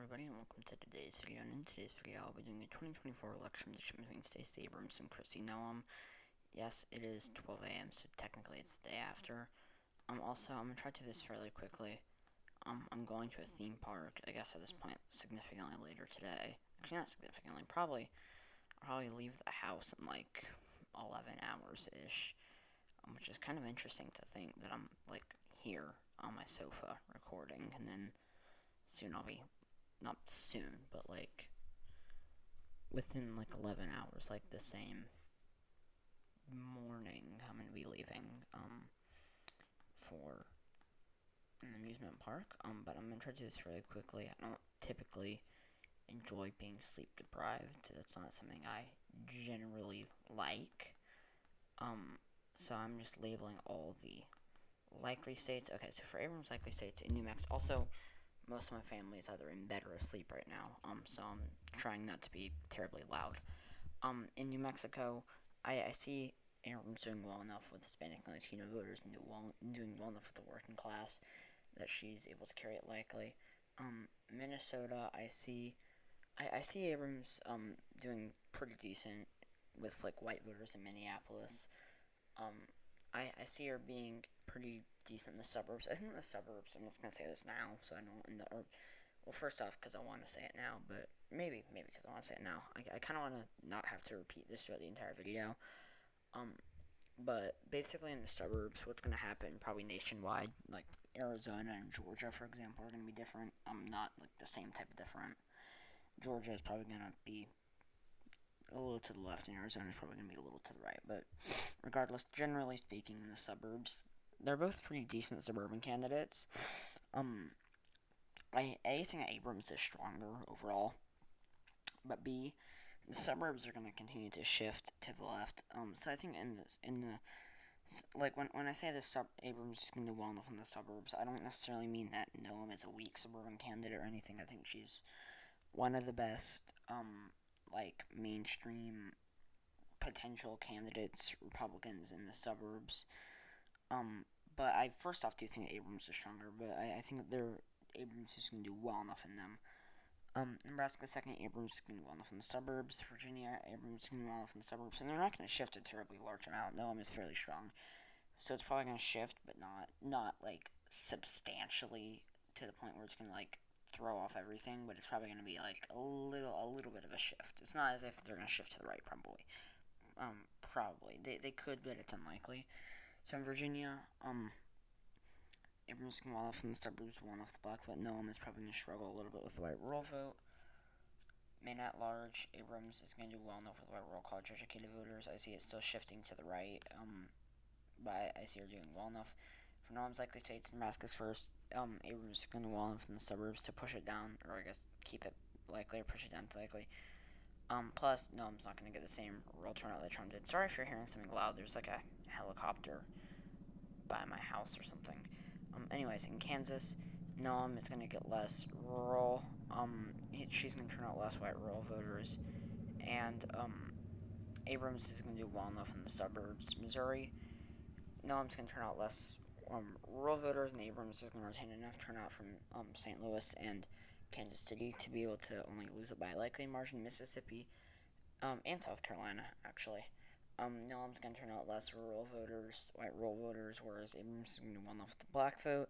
everybody, and welcome to today's video. And in today's video, I'll be doing a 2024 election prediction between Stacey Abrams and Kristi Noem. Yes, it is 12 a.m., so technically it's the day after. Also, I'm going to try to do this fairly quickly. I'm going to a theme park, I guess at this point, significantly later today. Actually, not significantly, I'll probably leave the house in like 11 hours-ish. Which is kind of interesting to think that I'm, like, here on my sofa recording, and then soon I'll be, not soon, but, like, within, like, 11 hours, like, the same morning, I'm gonna be leaving, for an amusement park, but I'm gonna try to do this really quickly. I don't typically enjoy being sleep deprived. That's not something I generally like, so I'm just labeling all the likely states. Okay, so for Abrams' likely states in New Mexico, also, most of my family is either in bed or asleep right now, so I'm trying not to be terribly loud. In New Mexico, I see Abrams doing well enough with Hispanic and Latino voters and doing well enough with the working class that she's able to carry it likely. Minnesota, I see Abrams, doing pretty decent with, like, white voters in Minneapolis. I see her being pretty decent in the suburbs. I think in the suburbs, I'm just going to say this now, so I don't, well, first off, because I want to say it now, but maybe because I want to say it now. I kind of want to not have to repeat this throughout the entire video. But basically in the suburbs, what's going to happen, probably nationwide, like Arizona and Georgia, for example, are going to be different. Not, like, the same type of different. Georgia is probably going to be a little to the left, and Arizona is probably going to be a little to the right. But regardless, generally speaking, in the suburbs, they're both pretty decent suburban candidates. I think Abrams is stronger overall, but B, the suburbs are going to continue to shift to the left. So I think when I say Abrams is going to do well enough in the suburbs, I don't necessarily mean that Noem is a weak suburban candidate or anything. I think she's one of the best, mainstream potential candidates, Republicans in the suburbs. But I first off do think Abrams is stronger, but I think that Abrams is going to do well enough in them. Nebraska second, Abrams is going to do well enough in the suburbs. Virginia, Abrams is going to do well enough in the suburbs, and they're not going to shift a terribly large amount. Noem is fairly strong, so it's probably going to shift, but not like substantially to the point where it's going to, like, throw off everything. But it's probably going to be like a little bit of a shift. It's not as if they're going to shift to the right, probably. They could, but it's unlikely. So in Virginia, Abrams can well off in the suburbs, well off the black vote. Noem is probably going to struggle a little bit with the white rural vote. Maine at large, Abrams is going to do well enough with white rural college educated voters. I see it still shifting to the right, but I see her doing well enough. For Noem's likely states, Nebraska's first. Abrams is going to do well enough in the suburbs to push it down, or I guess keep it likely or push it down to likely. Plus, Noem's not going to get the same rural turnout that Trump did. Sorry if you're hearing something loud. There's like a helicopter by my house or something. Anyways, in Kansas, Noem is going to get less rural. She's going to turn out less white rural voters. And, Abrams is going to do well enough in the suburbs. Missouri, Noem's going to turn out less rural voters, and Abrams is going to retain enough turnout from St. Louis and Kansas City to be able to only lose it by a likely margin. Mississippi, and South Carolina, actually. Noem's going to turn out less rural voters, white rural voters, whereas Abrams is going to do well enough with the black vote.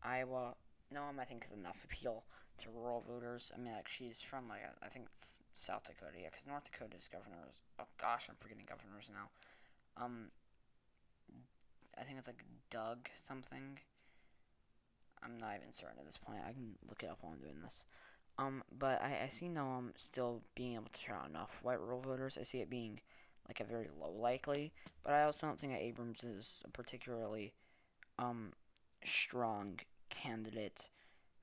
Iowa, Noem, I think, has enough appeal to rural voters. I mean, like, she's from, like, I think it's South Dakota, yeah, because North Dakota's governors, oh gosh, I'm forgetting governors now. I think it's, like, Doug something. I'm not even certain at this point. I can look it up while I'm doing this. But I see Noem still being able to turn out enough white rural voters. I see it being, like, a very low likely, but I also don't think that Abrams is a particularly strong candidate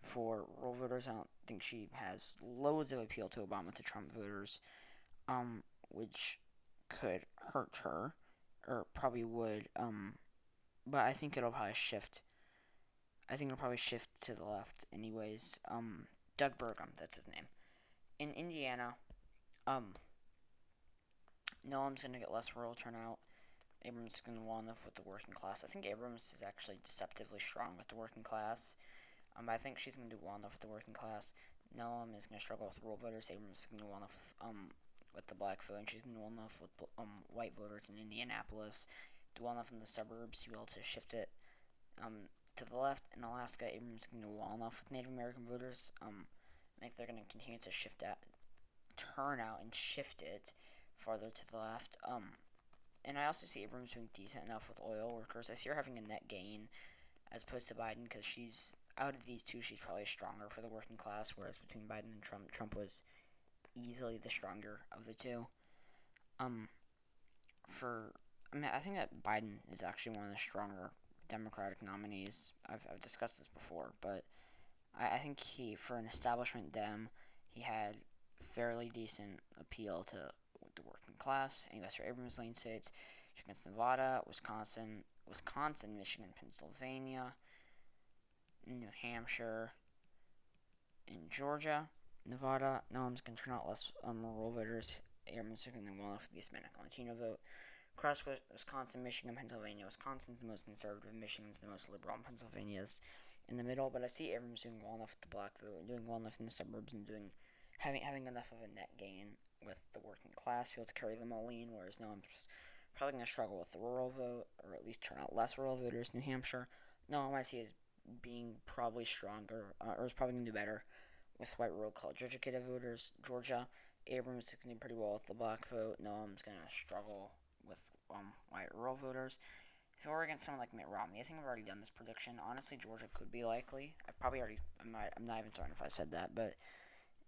for rural voters. I don't think she has loads of appeal to Obama to Trump voters, which could hurt her, or probably would, but I think it'll probably shift. I think it'll probably shift to the left anyways. Doug Burgum, that's his name. In Indiana, Noem's going to get less rural turnout. Abrams is going to do well enough with the working class. I think Abrams is actually deceptively strong with the working class. I think she's going to do well enough with the working class. Noem is going to struggle with rural voters. Abrams is going to do well enough with the black vote, and she's going to do well enough with white voters in Indianapolis. Do well enough in the suburbs to be able to shift it to the left. In Alaska, Abrams is going to do well enough with Native American voters. I think they're going to continue to turn out and shift it farther to the left. And I also see Abrams doing decent enough with oil workers. I see her having a net gain as opposed to Biden, because she's, out of these two, she's probably stronger for the working class, whereas between Biden and Trump was easily the stronger of the two. I think that Biden is actually one of the stronger Democratic nominees. I've discussed this before, but I think for an establishment Dem, he had fairly decent appeal to the working class. And he goes for Abrams lean states, against Nevada, Wisconsin, Michigan, Pennsylvania, New Hampshire, and Georgia. Nevada, Noem's going to turn out less rural voters. Abrams is going to do well enough for the Hispanic and Latino vote. Across Wisconsin, Michigan, Pennsylvania. Wisconsin's the most conservative, Michigan's the most liberal, and Pennsylvania's in the middle. But I see Abrams doing well enough with the black vote, and doing well enough in the suburbs, and having enough of a net gain with the working class to be able to carry them all in, whereas Noem's probably going to struggle with the rural vote, or at least turn out less rural voters. New Hampshire, Noem I see as being probably stronger, or is probably going to do better with white rural college-educated voters. Georgia, Abrams is going to do pretty well with the black vote. Noem's going to struggle with white rural voters. If it were against someone like Mitt Romney, I think I've already done this prediction. Honestly, Georgia could be likely. I'm not even certain if I said that, but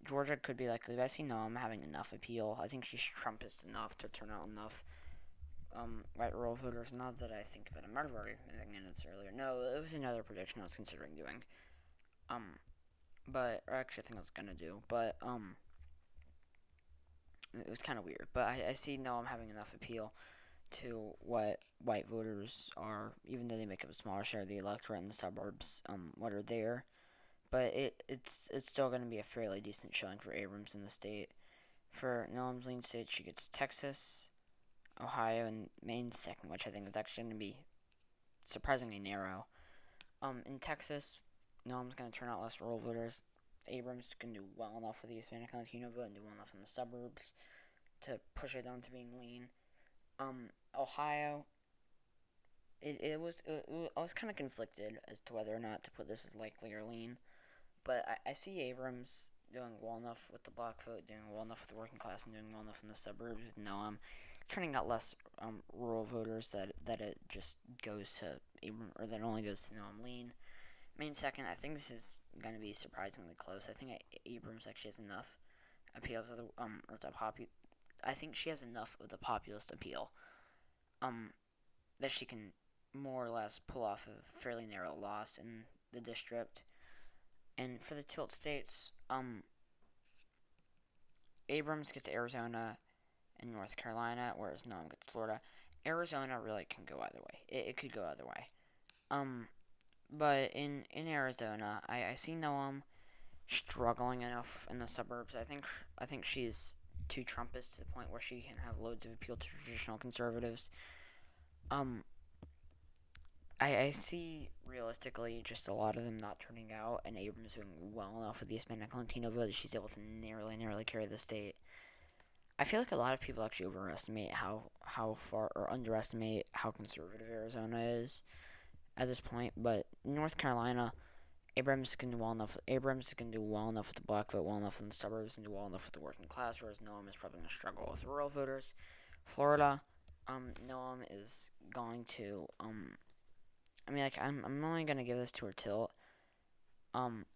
Georgia could be likely. But I see Noem having enough appeal. I think she's Trumpist enough to turn out enough white rural voters. Not that I think of it. I might have already been in this earlier. No, it was another prediction I was considering doing. Or actually, I think I was gonna do, but it was kind of weird. But I see Noem having enough appeal to what white voters are, even though they make up a smaller share of the electorate in the suburbs, what are there. But it's still going to be a fairly decent showing for Abrams in the state. For Noem's lean state, she gets Texas, Ohio, and Maine second, which I think is actually going to be surprisingly narrow. In Texas, Noem's going to turn out less rural voters. Abrams can do well enough with the Hispanic and Latino vote and do well enough in the suburbs to push it down to being lean. Ohio, I was kind of conflicted as to whether or not to put this as likely or lean, but I see Abrams doing well enough with the black vote, doing well enough with the working class, and doing well enough in the suburbs with Noem, turning out less rural voters that it just goes to Abrams, or that only goes to Noem lean. Maine second, I think this is going to be surprisingly close. I think Abrams actually has enough appeal to I think she has enough of the populist appeal that she can more or less pull off a fairly narrow loss in the district. And for the tilt states, Abrams gets Arizona and North Carolina, whereas Noem gets Florida. Arizona really can go either way. It could go either way. But in Arizona, I see Noem struggling enough in the suburbs. I think she's too Trumpist to the point where she can have loads of appeal to traditional conservatives. I see realistically just a lot of them not turning out, and Abrams doing well enough with the Hispanic and Latino vote that she's able to narrowly carry the state. I feel like a lot of people actually overestimate how far, or underestimate how conservative Arizona is at this point. But North Carolina, Abrams can do well enough. Abrams can do well enough with the black vote, well enough in the suburbs, and do well enough with the working class, whereas Noem is probably going to struggle with rural voters. Florida, Noem is going to I'm only gonna give this to her tilt.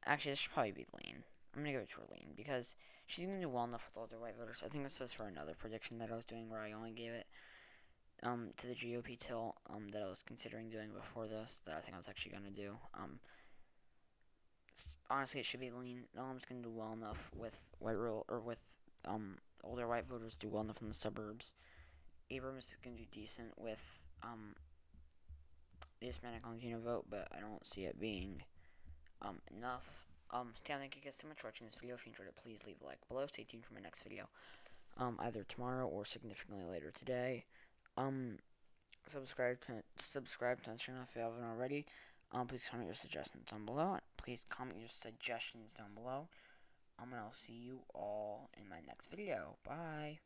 Actually, this should probably be lean. I'm gonna give it to her lean because she's gonna do well enough with older white voters. I think this was for another prediction that I was doing where I only gave it to the GOP tilt that I was considering doing before this that I think I was actually gonna do. Honestly, it should be lean. Noem's gonna do well enough with older white voters, do well enough in the suburbs. Abrams is gonna do decent with the Hispanic and Latino vote, but I don't see it being enough. Thank you guys so much for watching this video. If you enjoyed it, please leave a like below. Stay tuned for my next video, either tomorrow or significantly later today. Subscribe to the channel if you haven't already. Please comment your suggestions down below. And I'll see you all in my next video. Bye.